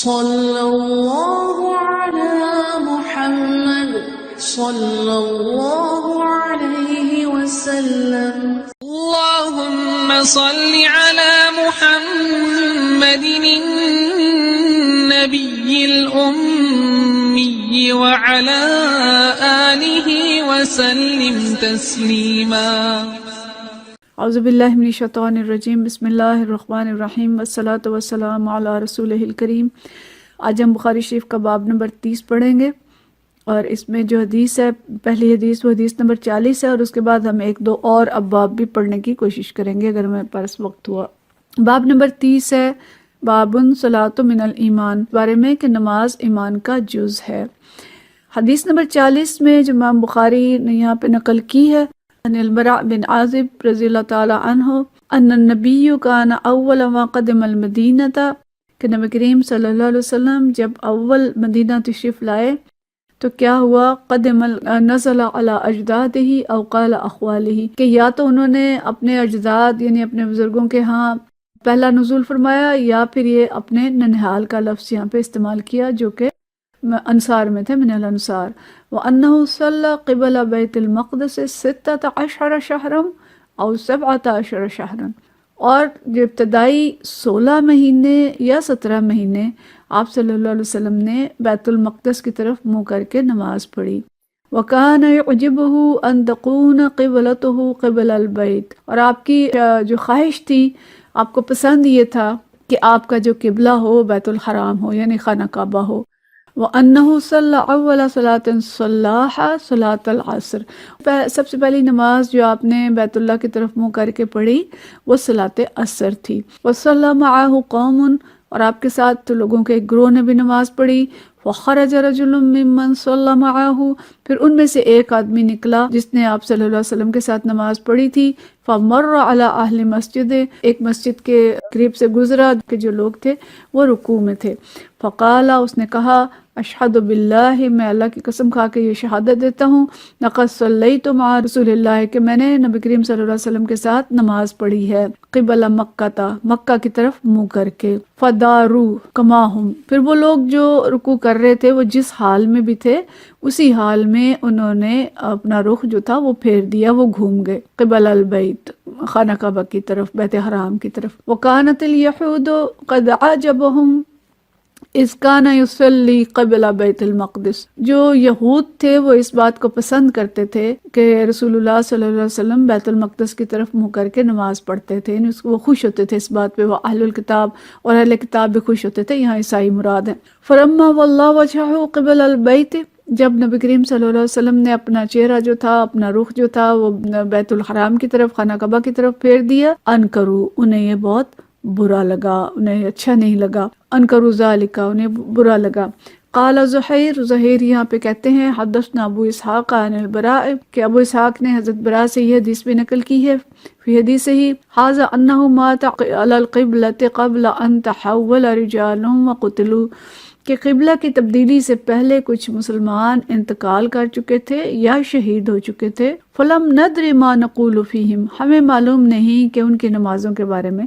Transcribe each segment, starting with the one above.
صلی اللہ علی محمد صلی اللہ علیہ وسلم. اللهم صل على محمد النبي الأمي وعلى آله وسلم تسليما. اعوذ باللہ من الشیطان الرجیم. بسم اللہ الرحمن الرحیم والصلاة والسلام علی رسولہ الکریم. آج ہم بخاری شریف کا باب نمبر 30 پڑھیں گے، اور اس میں جو حدیث ہے، پہلی حدیث وہ حدیث نمبر 40 ہے، اور اس کے بعد ہم ایک دو اور ابواب بھی پڑھنے کی کوشش کریں گے اگر ہمارے پاس وقت ہوا. باب نمبر 30 ہے بابن صلاۃ من الایمان، بارے میں کہ نماز ایمان کا جز ہے. حدیث نمبر 40 میں جو امام بخاری نے یہاں پہ نقل کی ہے، ان البراء بن عازب رضی اللہ تعالی عنہ ان النبی کان اول ما قدم المدینہ، کہ نبی کریم صلی اللہ علیہ وسلم جب اول مدینہ تشریف لائے تو کیا ہوا، قدم نزل علی اجدادہ او قال اخوالہ، کہ یا تو انہوں نے اپنے اجداد یعنی اپنے بزرگوں کے ہاں پہلا نزول فرمایا، یا پھر یہ اپنے ننہال کا لفظ یہاں پہ استعمال کیا جو کہ انصار میں تھے، من الانصار. وَأَنَّهُ صَلَّى قِبَلَ بَيْتِ الْمَقْدِسِ 16 شهرا او 17 شهرا، اور جو ابتدائی 16 مہینے یا 17 مہینے آپ صلی اللہ علیہ وسلم نے بیت المقدس کی طرف منہ کر کے نماز پڑھی. وَكَانَ يُعْجِبُهُ أَن تَكُونَ قِبْلَتُهُ قِبْلَ الْبَيْتِ، اور آپ کی جو خواہش تھی، آپ کو پسند یہ تھا کہ آپ کا جو قبلہ ہو بیت الحرام ہو یعنی خانہ کعبہ ہو. وَأَنَّهُ صَلَّى أَوَّلَ صَلَاةٍ صَلَّاهَا صَلَاةَ الْعَصْرِ، سب سے پہلی نماز جو آپ نے بیت اللہ کی طرف منہ کر کے پڑھی وہ صلاۃ عصر تھی. وَصَلَّى مَعَهُ قَوْمٌ، اور آپ کے ساتھ تو لوگوں کے ایک گروہ نے بھی نماز پڑھی. وَخَرَجَ رَجُلٌ مِّمَّنْ صَلَّى مَعَهُ، پھر ان میں سے ایک آدمی نکلا جس نے آپ صلی اللہ علیہ وسلم کے ساتھ نماز پڑھی تھی. فَمَرَّ عَلَى أَهْلِ مَسْجِدِ، ایک مسجد کے قریب سے گزرا کہ جو لوگ تھے وہ رکوع میں تھے. فقال، اس نے کہا، اشہد باللہ، میں اللہ کی قسم کھا کے یہ شہادت دیتا ہوں، لقد صلیت مع رسول اللہ، کہ میں نے نبی کریم صلی اللہ علیہ وسلم کے ساتھ نماز پڑھی ہے، قبل مکہ، مکہ کی طرف منہ کر کے. فدارو کما ہم، پھر وہ لوگ جو رکوع کر رہے تھے وہ جس حال میں بھی تھے اسی حال میں انہوں نے اپنا رخ جو تھا وہ پھیر دیا، وہ گھوم گئے قبل البیت، خانہ کعبہ کی طرف، بیت حرام کی طرف. وکانت الیہود قد عجبہم اذ کان یصلی قبل بیت المقدس، جو یہود تھے وہ اس بات کو پسند کرتے تھے کہ رسول اللہ صلی اللہ علیہ وسلم بیت المقدس کی طرف منہ کر کے نماز پڑھتے تھے، وہ خوش ہوتے تھے اس بات پہ. وہ اہل الکتاب اور اہل کتاب بھی خوش ہوتے تھے، یہاں عیسائی مراد ہیں. فلما واللہ وجہہ قبل البیت، جب نبی کریم صلی اللہ علیہ وسلم نے اپنا چہرہ جو تھا، اپنا رخ جو تھا وہ بیت الحرام کی طرف، خانہ کعبہ کی طرف پھیر دیا، انکروا، انہیں یہ بہت برا لگا، انہیں اچھا نہیں لگا. انکروا ذالک، انہیں برا لگا. قال زہیر، زہیر یہاں پہ کہتے ہیں حدثنا ابو اسحاق عن البراء، کہ ابو اسحاق نے حضرت براء سے یہ حدیث بھی نقل کی ہے فی حدیث ہی ھذا انہ مات علی القبلۃ قبل ان تحول رجال وقتلوا، کہ قبلہ کی تبدیلی سے پہلے کچھ مسلمان انتقال کر چکے تھے یا شہید ہو چکے تھے. فلم ندر ما نقول فیہم، ہمیں معلوم نہیں کہ ان کی نمازوں کے بارے میں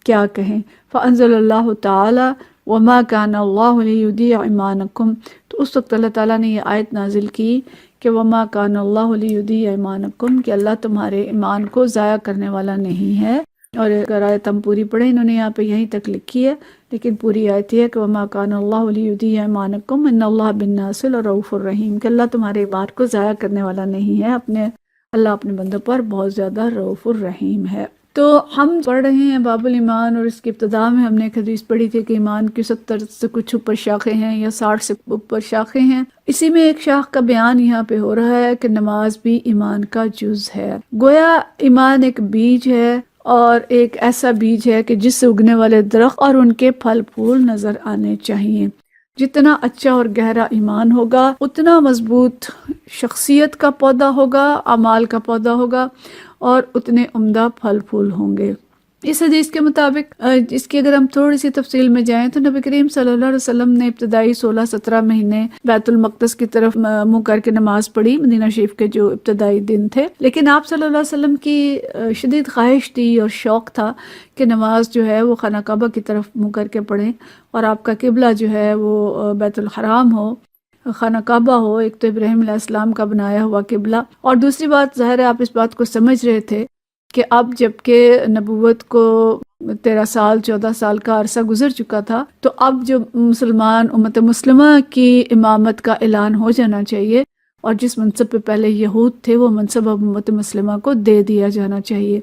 کیا کہیں. فانزل اللہ تعالی وما کان اللہ لیضیع ایمانکم، تو اس وقت اللہ تعالیٰ نے یہ آیت نازل کی کہ وما کان اللہ لیضیع ایمانکم، کہ اللہ تمہارے ایمان کو ضائع کرنے والا نہیں ہے. اور اگر آیت ہم پوری پڑھیں، انہوں نے یہاں پہ یہیں تک لکھی ہے لیکن پوری آیت یہ ہے کہ وما کان اللہ لیضیع ایمانکم ان اللہ بالناس لرؤوف الرحیم، کہ اللہ تمہارے ایمان کو ضائع کرنے والا نہیں ہے، اللہ اپنے بندوں پر بہت زیادہ رؤوف الرحیم ہے. تو ہم پڑھ رہے ہیں باب الایمان، اور اس کی ابتدا میں ہم نے ایک حدیث پڑھی تھی کہ ایمان کی 70 سے کچھ اوپر شاخیں ہیں یا 60 سے اوپر شاخیں ہیں. اسی میں ایک شاخ کا بیان یہاں پہ ہو رہا ہے کہ نماز بھی ایمان کا جز ہے. گویا ایمان ایک بیج ہے، اور ایک ایسا بیج ہے کہ جس سے اگنے والے درخت اور ان کے پھل پھول نظر آنے چاہیے. جتنا اچھا اور گہرا ایمان ہوگا اتنا مضبوط شخصیت کا پودا ہوگا، اعمال کا پودا ہوگا، اور اتنے عمدہ پھل پھول ہوں گے. اس حدیث کے مطابق اس کی اگر ہم تھوڑی سی تفصیل میں جائیں تو نبی کریم صلی اللہ علیہ وسلم نے ابتدائی 16-17 مہینے بیت المقدس کی طرف منہ کر کے نماز پڑھی، مدینہ شریف کے جو ابتدائی دن تھے، لیکن آپ صلی اللہ علیہ وسلم کی شدید خواہش تھی اور شوق تھا کہ نماز جو ہے وہ خانہ کعبہ کی طرف منہ کر کے پڑھیں، اور آپ کا قبلہ جو ہے وہ بیت الحرام ہو، خانہ کعبہ ہو، ایک تو ابراہیم علیہ السلام کا بنایا ہوا قبلہ، اور دوسری بات ظاہر ہے آپ اس بات کو سمجھ رہے تھے کہ اب جب کہ نبوت کو 13 سال 14 سال کا عرصہ گزر چکا تھا، تو اب جو مسلمان امت مسلمہ کی امامت کا اعلان ہو جانا چاہیے، اور جس منصب پہ پہلے یہود تھے وہ منصب اب امت مسلمہ کو دے دیا جانا چاہیے۔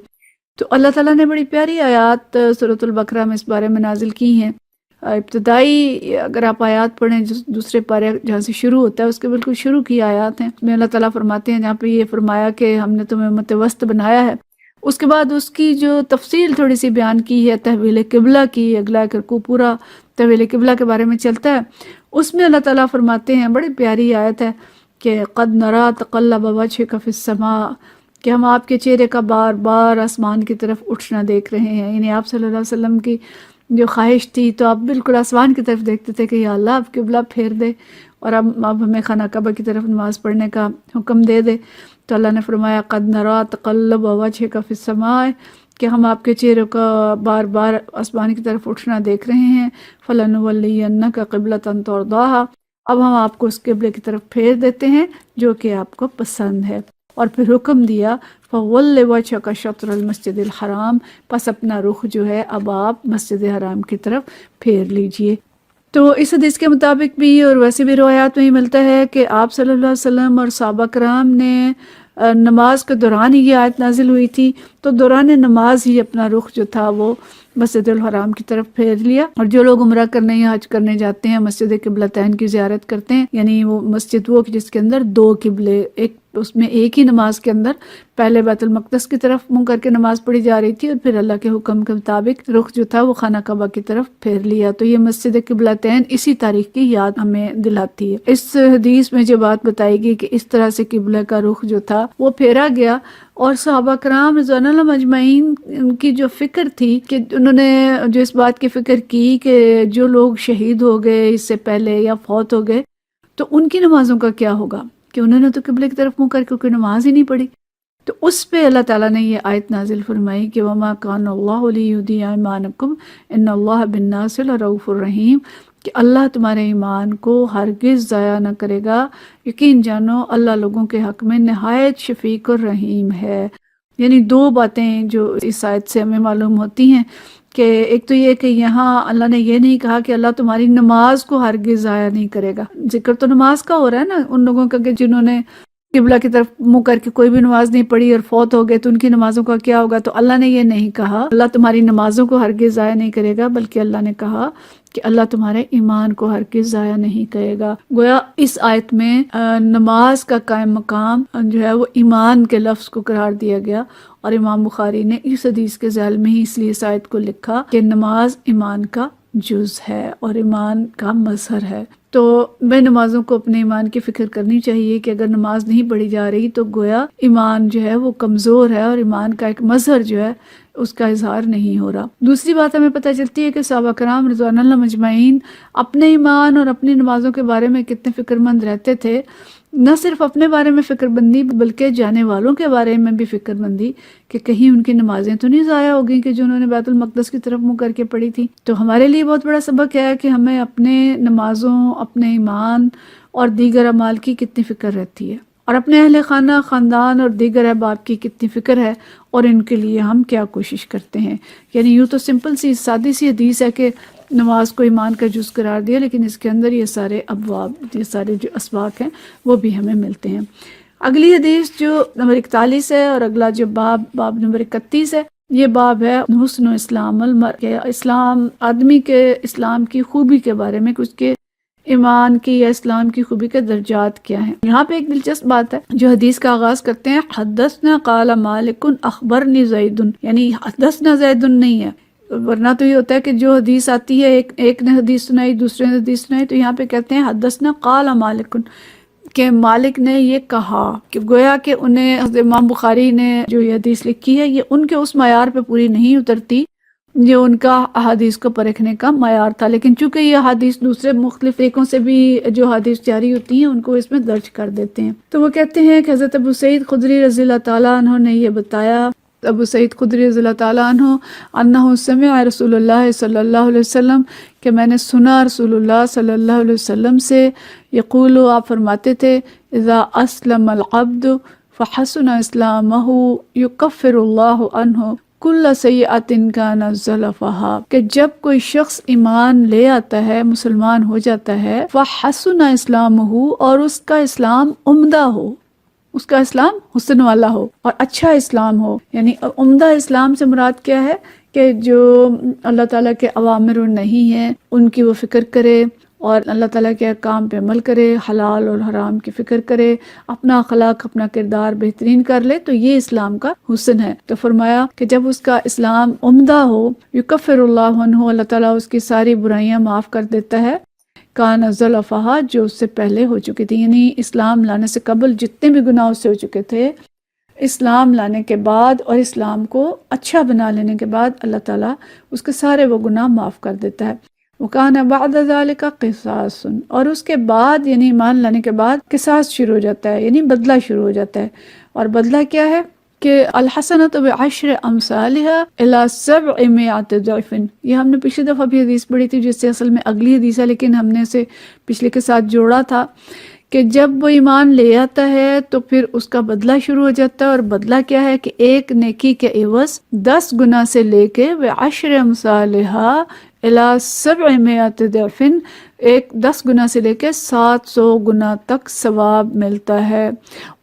تو اللہ تعالیٰ نے بڑی پیاری آیات سورۃ البقرہ میں اس بارے میں نازل کی ہیں۔ ابتدائی اگر آپ آیات پڑھیں دوسرے پارے جہاں سے شروع ہوتا ہے اس کے بالکل شروع کی آیات ہیں، میں اللہ تعالیٰ فرماتے ہیں جہاں پہ یہ فرمایا کہ ہم نے تمہیں امت وسط بنایا ہے، اس کے بعد اس کی جو تفصیل تھوڑی سی بیان کی ہے تحویل قبلہ کی، اگلا رکوع پورا تحویل قبلہ کے بارے میں چلتا ہے۔ اس میں اللہ تعالیٰ فرماتے ہیں، بڑی پیاری آیت ہے کہ قد نرا تقلب وجهک فی السماء، کہ ہم آپ کے چہرے کا بار بار آسمان کی طرف اٹھنا دیکھ رہے ہیں، یعنی آپ صلی اللہ علیہ وسلم کی جو خواہش تھی تو آپ بالکل آسمان کی طرف دیکھتے تھے کہ یا اللہ آپ قبلہ پھیر دے اور اب ہمیں خانہ کعبہ کی طرف نماز پڑھنے کا حکم دے دے۔ تو اللہ نے فرمایا قد نرا تقلب وجهک فی السماء، کہ ہم آپ کے چہرے کا بار بار آسمان کی طرف اٹھنا دیکھ رہے ہیں، فلنولینک قبلۃ ترضاھا، اب ہم آپ کو اس قبلے کی طرف پھیر دیتے ہیں جو کہ آپ کو پسند ہے، اور پھر حکم دیا فول وجهک شطر المسجد الحرام، پس اپنا رخ جو ہے اب آپ مسجد حرام کی طرف پھیر لیجئے۔ تو اس حدیث کے مطابق بھی اور ویسے بھی روایات میں ہی ملتا ہے کہ آپ صلی اللہ علیہ وسلم اور صحابہ کرام نے نماز کے دوران ہی یہ آیت نازل ہوئی تھی، تو دوران نماز ہی اپنا رخ جو تھا وہ مسجد الحرام کی طرف پھیر لیا، اور جو لوگ عمرہ کرنے یا حج کرنے جاتے ہیں مسجد قبلتین کی زیارت کرتے ہیں، یعنی وہ مسجد وہ جس کے اندر دو قبلے، ایک اس میں ایک ہی نماز کے اندر پہلے بیت المقدس کی طرف منہ کر کے نماز پڑھی جا رہی تھی اور پھر اللہ کے حکم کے مطابق رخ جو تھا وہ خانہ کعبہ کی طرف پھیر لیا۔ تو یہ مسجد قبلتین اسی تاریخ کی یاد ہمیں دلاتی ہے۔ اس حدیث میں جو بات بتائی گئی کہ اس طرح سے قبلہ کا رخ جو تھا وہ پھیرا گیا، اور صحابہ کرام رضوان اللہ اجمعین ان کی جو فکر تھی کہ انہوں نے جو اس بات کی فکر کی کہ جو لوگ شہید ہو گئے اس سے پہلے یا فوت ہو گئے تو ان کی نمازوں کا کیا ہوگا، کہ انہوں نے تو قبلے کی طرف منہ کر کے کوئی نماز ہی نہیں پڑھی۔ تو اس پہ اللہ تعالیٰ نے یہ آیت نازل فرمائی کہ وَمَا كَانَ اللَّهُ لِيُضِيعَ إِيمَانَكُمْ إِنَّ اللَّهَ بِالنَّاسِ لَرَءُوفٌ رَحِيمٌ، کہ اللہ تمہارے ایمان کو ہرگز ضائع نہ کرے گا، یقین جانو اللہ لوگوں کے حق میں نہایت شفیق اور رحیم ہے۔ یعنی دو باتیں جو اس آیت سے ہمیں معلوم ہوتی ہیں کہ ایک تو یہ کہ یہاں اللہ نے یہ نہیں کہا کہ اللہ تمہاری نماز کو ہرگز ضائع نہیں کرے گا، ذکر تو نماز کا ہو رہا ہے نا ان لوگوں کا کہ جنہوں نے قبلہ کی طرف منہ کر کے کوئی بھی نماز نہیں پڑھی اور فوت ہو گئے تو ان کی نمازوں کا کیا ہوگا۔ تو اللہ نے یہ نہیں کہا اللہ تمہاری نمازوں کو ہرگز ضائع نہیں کرے گا، بلکہ اللہ نے کہا کہ اللہ تمہارے ایمان کو ہرگز ضائع نہیں کرے گا۔ گویا اس آیت میں نماز کا قائم مقام جو ہے وہ ایمان کے لفظ کو قرار دیا گیا، اور امام بخاری نے اس حدیث کے ذیل میں ہی اس لیے اس آیت کو لکھا کہ نماز ایمان کا جز ہے اور ایمان کا مظہر ہے۔ تو بے نمازوں کو اپنے ایمان کی فکر کرنی چاہیے کہ اگر نماز نہیں پڑھی جا رہی تو گویا ایمان جو ہے وہ کمزور ہے اور ایمان کا ایک مظہر جو ہے اس کا اظہار نہیں ہو رہا۔ دوسری بات ہمیں پتہ چلتی ہے کہ صحابہ کرام رضوان اللہ اجمعین اپنے ایمان اور اپنی نمازوں کے بارے میں کتنے فکر مند رہتے تھے، نہ صرف اپنے بارے میں فکر مندی بلکہ جانے والوں کے بارے میں بھی فکر مندی کہ کہیں ان کی نمازیں تو نہیں ضائع ہو گئیں کہ جو انہوں نے بیت المقدس کی طرف منہ کر کے پڑھی تھی۔ تو ہمارے لیے بہت بڑا سبق ہے کہ ہمیں اپنے نمازوں، اپنے ایمان اور دیگر اعمال کی کتنی فکر رہتی ہے، اور اپنے اہل خانہ، خاندان اور دیگر احباب کی کتنی فکر ہے، اور ان کے لیے ہم کیا کوشش کرتے ہیں۔ یعنی یوں تو سمپل سی سادی سی حدیث ہے کہ نماز کو ایمان کا جز قرار دیا، لیکن اس کے اندر یہ سارے ابواب، یہ سارے جو اسباق ہیں وہ بھی ہمیں ملتے ہیں۔ اگلی حدیث جو نمبر 41 ہے اور اگلا جو باب نمبر 31 ہے، یہ باب ہے حسن و اسلام المرء، اسلام آدمی کے اسلام کی خوبی کے بارے میں، کچھ کے ایمان کی یا اسلام کی خوبی کے درجات کیا ہیں۔ یہاں پہ ایک دلچسپ بات ہے جو حدیث کا آغاز کرتے ہیں، حدثنا قال مالک اخبرنی زید، یعنی حدثنا زید نہیں ہے، ورنہ تو یہ ہوتا ہے کہ جو حدیث آتی ہے ایک نے حدیث سنائی، دوسرے نے حدیث سنائی، تو یہاں پہ کہتے ہیں حدثنا قال مالک، کہ مالک نے یہ کہا، کہ گویا کہ انہیں حضرت امام بخاری نے جو یہ حدیث لکھی ہے یہ ان کے اس معیار پہ پوری نہیں اترتی جو ان کا احادیث کو پرکھنے کا معیار تھا، لیکن چونکہ یہ حدیث دوسرے مختلف طریقوں سے بھی جو حدیث جاری ہوتی ہیں ان کو اس میں درج کر دیتے ہیں۔ تو وہ کہتے ہیں کہ حضرت ابو سعید خدری رضی اللہ تعالیٰ عنہ نے یہ بتایا، ابو سعید خدری رضی اللہ تعالیٰ عنہ انہ سمع رسول اللہ صلی اللہ علیہ وسلم، کہ میں نے سنا رسول اللہ صلی اللہ علیہ وسلم سے، یقول، آپ فرماتے تھے، اذا اسلم العبد فحسن اسلامہ یکفر اللہ عنہ کل سیئۃ کان زلفہا، کہ جب کوئی شخص ایمان لے آتا ہے، مسلمان ہو جاتا ہے، فحسن اسلامہ، اور اس کا اسلام عمدہ ہو، اس کا اسلام حسن والا ہو اور اچھا اسلام ہو۔ یعنی عمدہ اسلام سے مراد کیا ہے کہ جو اللہ تعالیٰ کے اوامر و نہی ہیں ان کی وہ فکر کرے اور اللہ تعالیٰ کے احکام پہ عمل کرے، حلال اور حرام کی فکر کرے، اپنا اخلاق، اپنا کردار بہترین کر لے، تو یہ اسلام کا حسن ہے۔ تو فرمایا کہ جب اس کا اسلام عمدہ ہو، یکفر اللہ عنہ، اللہ تعالیٰ اس کی ساری برائیاں معاف کر دیتا ہے، کان زلفہا، جو اس سے پہلے ہو چکی تھی، یعنی اسلام لانے سے قبل جتنے بھی گناہ اس سے ہو چکے تھے، اسلام لانے کے بعد اور اسلام کو اچھا بنا لینے کے بعد اللہ تعالیٰ اس کے سارے وہ گناہ معاف کر دیتا ہے۔ وَكَانَ بَعْدَ ذَلِكَ قِصَاصٌ، اور اس کے بعد یعنی ایمان لانے کے بعد قصاص شروع ہو جاتا ہے، یعنی بدلہ شروع ہو جاتا ہے۔ اور بدلہ کیا ہے کہ الحسنۃ بعشر امثالها الی 700 ضعف، یہ ہم نے پچھلی دفعہ بھی حدیث پڑھی تھی جس سے اصل میں اگلی حدیث ہے، لیکن ہم نے اسے پچھلے کے ساتھ جوڑا تھا کہ جب وہ ایمان لے آتا ہے تو پھر اس کا بدلہ شروع ہو جاتا ہے، اور بدلہ کیا ہے کہ ایک نیکی کے عوض 10 گنا سے لے کے بعشر امثالها الی 700 ضعف، ایک 10 گنا سے لے کے 700 گنا تک ثواب ملتا ہے۔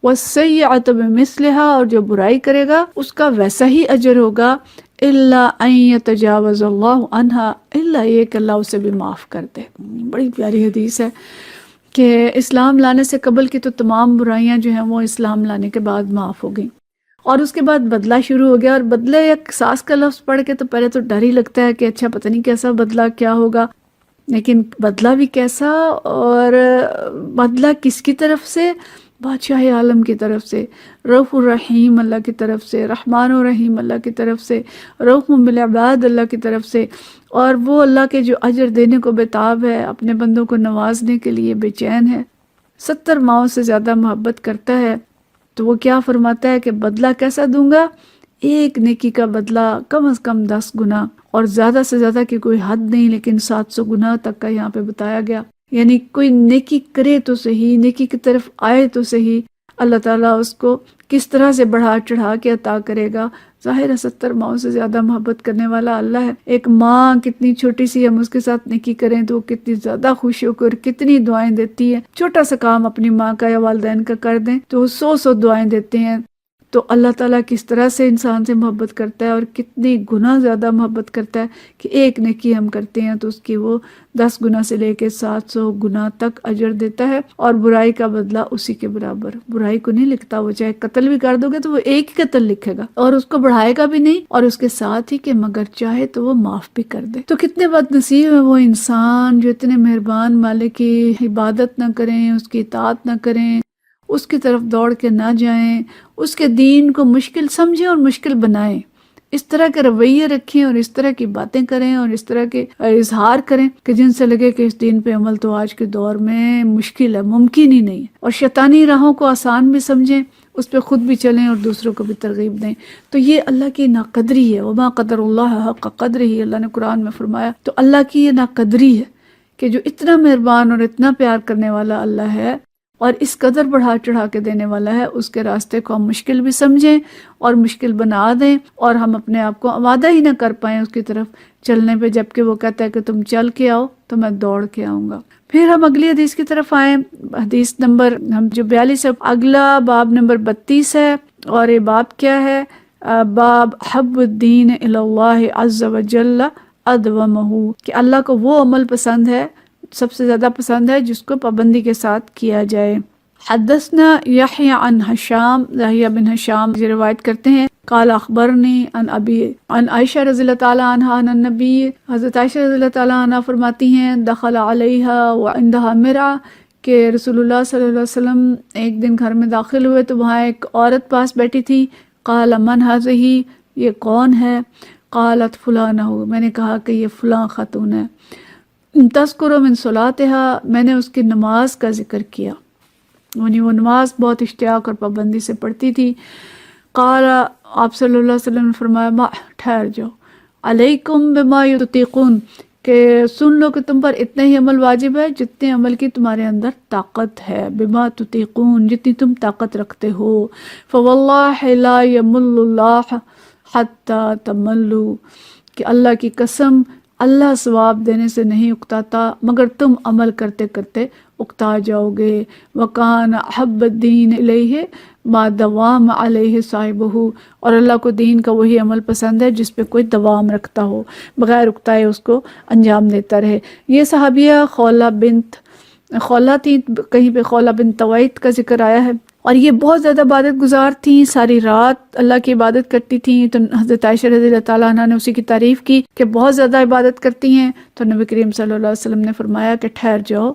والسیئۃ بمثلها، اور جو برائی کرے گا اس کا ویسا ہی اجر ہوگا، الا ان یتجاوز اللہ عنہا، الا یہ کہ اللہ اسے بھی معاف کر دے۔ بڑی پیاری حدیث ہے کہ اسلام لانے سے قبل کی تو تمام برائیاں جو ہیں وہ اسلام لانے کے بعد معاف ہو گئیں، اور اس کے بعد بدلہ شروع ہو گیا۔ اور بدلہ یا قصاص کا لفظ پڑھ کے تو پہلے تو ڈر ہی لگتا ہے کہ اچھا پتہ نہیں کیسا بدلہ کیا ہوگا، لیکن بدلہ بھی کیسا، اور بدلہ کس کی طرف سے؟ بادشاہ عالم کی طرف سے، رؤوف الرحیم اللہ کی طرف سے، رحمان الرحیم اللہ کی طرف سے، رؤوف بالعباد اللہ کی طرف سے، اور وہ اللہ کے جو اجر دینے کو بےتاب ہے، اپنے بندوں کو نوازنے کے لیے بے چین ہے، 70 ماؤں سے زیادہ محبت کرتا ہے۔ تو وہ کیا فرماتا ہے کہ بدلہ کیسا دوں گا؟ ایک نیکی کا بدلہ کم از کم 10 گنا، اور زیادہ سے زیادہ کی کوئی حد نہیں، لیکن 700 گنا تک کا یہاں پہ بتایا گیا۔ یعنی کوئی نیکی کرے تو صحیح، نیکی کی طرف آئے تو صحیح، اللہ تعالیٰ اس کو کس طرح سے بڑھا چڑھا کے عطا کرے گا۔ ظاہر ہے 70 ماؤں سے زیادہ محبت کرنے والا اللہ ہے۔ ایک ماں کتنی چھوٹی سی ہم اس کے ساتھ نیکی کریں تو وہ کتنی زیادہ خوش ہو کر کتنی دعائیں دیتی ہے۔ چھوٹا سا کام اپنی ماں کا یا والدین کا کر دیں تو وہ 100 دعائیں دیتے ہیں۔ تو اللہ تعالیٰ کس طرح سے انسان سے محبت کرتا ہے اور کتنی گنا زیادہ محبت کرتا ہے کہ ایک نیکی ہم کرتے ہیں تو اس کی وہ 10 گنا سے لے کے 700 گنا تک اجر دیتا ہے، اور برائی کا بدلہ اسی کے برابر۔ برائی کو نہیں لکھتا، وہ چاہے قتل بھی کر دو گے تو وہ ایک ہی قتل لکھے گا، اور اس کو بڑھائے گا بھی نہیں، اور اس کے ساتھ ہی کہ مگر چاہے تو وہ معاف بھی کر دے۔ تو کتنے بد نصیب ہے وہ انسان جو اتنے مہربان مالک کی عبادت نہ کریں، اس کی اطاعت نہ کریں، اس کی طرف دوڑ کے نہ جائیں، اس کے دین کو مشکل سمجھیں اور مشکل بنائیں، اس طرح کے رویے رکھیں اور اس طرح کی باتیں کریں اور اس طرح کے اظہار کریں کہ جن سے لگے کہ اس دین پہ عمل تو آج کے دور میں مشکل ہے، ممکن ہی نہیں ہے، اور شیطانی راہوں کو آسان بھی سمجھیں، اس پہ خود بھی چلیں اور دوسروں کو بھی ترغیب دیں۔ تو یہ اللہ کی ناقدری ہے، وما قدر اللہ حق قدرہ، اللہ نے قرآن میں فرمایا۔ تو اللہ کی یہ ناقدری ہے کہ جو اتنا مہربان اور اتنا پیار کرنے والا اللہ ہے اور اس قدر بڑھا چڑھا کے دینے والا ہے، اس کے راستے کو ہم مشکل بھی سمجھیں اور مشکل بنا دیں، اور ہم اپنے آپ کو آمادہ ہی نہ کر پائیں اس کی طرف چلنے پہ، جبکہ وہ کہتا ہے کہ تم چل کے آؤ تو میں دوڑ کے آؤں گا۔ پھر ہم اگلی حدیث کی طرف آئیں، حدیث نمبر ہم جو 42 ہے، اگلا باب نمبر 32 ہے، اور یہ باب کیا ہے؟ باب حب الدین الی اللہ عز وجل ادومہ، کہ اللہ کو وہ عمل پسند ہے، سب سے زیادہ پسند ہے جس کو پابندی کے ساتھ کیا جائے۔ حدثنا یحیی عن ہشام، یحییٰ بن ہشام یہ روایت کرتے ہیں، قال اخبرنی عن ابی عن عائشہ رضی اللہ تعالی عنہا عن النبی، حضرت عائشہ رضی اللہ تعالی عنہا فرماتی ہیں، دخل علیہا وعندہا مرعا، کہ رسول اللہ صلی اللہ علیہ وسلم ایک دن گھر میں داخل ہوئے تو وہاں ایک عورت پاس بیٹھی تھی. قال من هذه، یہ کون ہے؟ قالت فلانہ، میں نے کہا کہ یہ فلاں خاتون ہے. تذکر من صلاتها، میں نے اس کی نماز کا ذکر کیا، یعنی وہ نماز بہت اشتیاق اور پابندی سے پڑھتی تھی. قال، آپ صلی اللہ علیہ وسلم نے فرمایا ما، ٹھہر جاؤ، علیکم بما یطیقون، کہ سن لو کہ تم پر اتنے ہی عمل واجب ہے جتنے عمل کی تمہارے اندر طاقت ہے. بما تطیقون، جتنی تم طاقت رکھتے ہو. فواللہ لا یمل اللہ حتی تملوا، کہ اللہ کی قسم اللہ ثواب دینے سے نہیں اکتاتا مگر تم عمل کرتے کرتے اکتا جاؤ گے. وکان احب الدین الیہ ما دوام علیہ صاحبہ، اور اللہ کو دین کا وہی عمل پسند ہے جس پہ کوئی دوام رکھتا ہو، بغیر اکتائے اس کو انجام دیتا رہے. یہ صحابیہ خولہ تھی، کہیں پہ خولہ بنت طویت کا ذکر آیا ہے، اور یہ بہت زیادہ عبادت گزار تھیں، ساری رات اللہ کی عبادت کرتی تھیں. تو حضرت عائشہ رضی اللہ تعالیٰ عنہ نے اسی کی تعریف کی کہ بہت زیادہ عبادت کرتی ہیں. تو نبی کریم صلی اللہ علیہ وسلم نے فرمایا کہ ٹھہر جاؤ،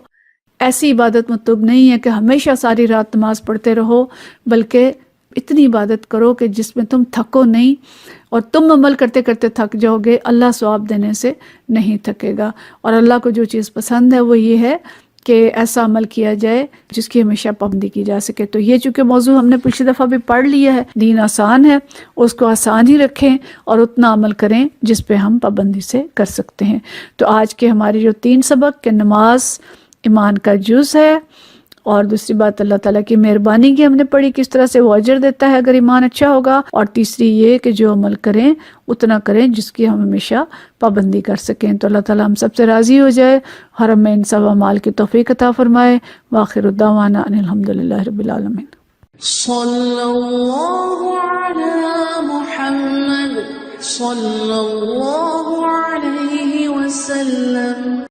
ایسی عبادت مطلوب نہیں ہے کہ ہمیشہ ساری رات نماز پڑھتے رہو، بلکہ اتنی عبادت کرو کہ جس میں تم تھکو نہیں، اور تم عمل کرتے کرتے تھک جاؤ گے، اللہ ثواب دینے سے نہیں تھکے گا. اور اللہ کو جو چیز پسند ہے وہ یہ ہے کہ ایسا عمل کیا جائے جس کی ہمیشہ پابندی کی جا سکے. تو یہ چونکہ موضوع ہم نے پچھلی دفعہ بھی پڑھ لیا ہے، دین آسان ہے، اس کو آسان ہی رکھیں اور اتنا عمل کریں جس پہ ہم پابندی سے کر سکتے ہیں. تو آج کے ہمارے جو 3 سبق کہ نماز ایمان کا جز ہے، اور دوسری بات اللہ تعالیٰ کی مہربانی کی ہم نے پڑھی، کس طرح سے وہ اجر دیتا ہے اگر ایمان اچھا ہوگا، اور تیسری یہ کہ جو عمل کریں اتنا کریں جس کی ہم ہمیشہ پابندی کر سکیں. تو اللہ تعالیٰ ہم سب سے راضی ہو جائے، حرم میں ان سب اعمال کی توفیق عطا فرمائے. وآخر دعوانا ان الحمدللہ رب العالمین. صلی اللہ علی محمد صلی اللہ علیہ وسلم.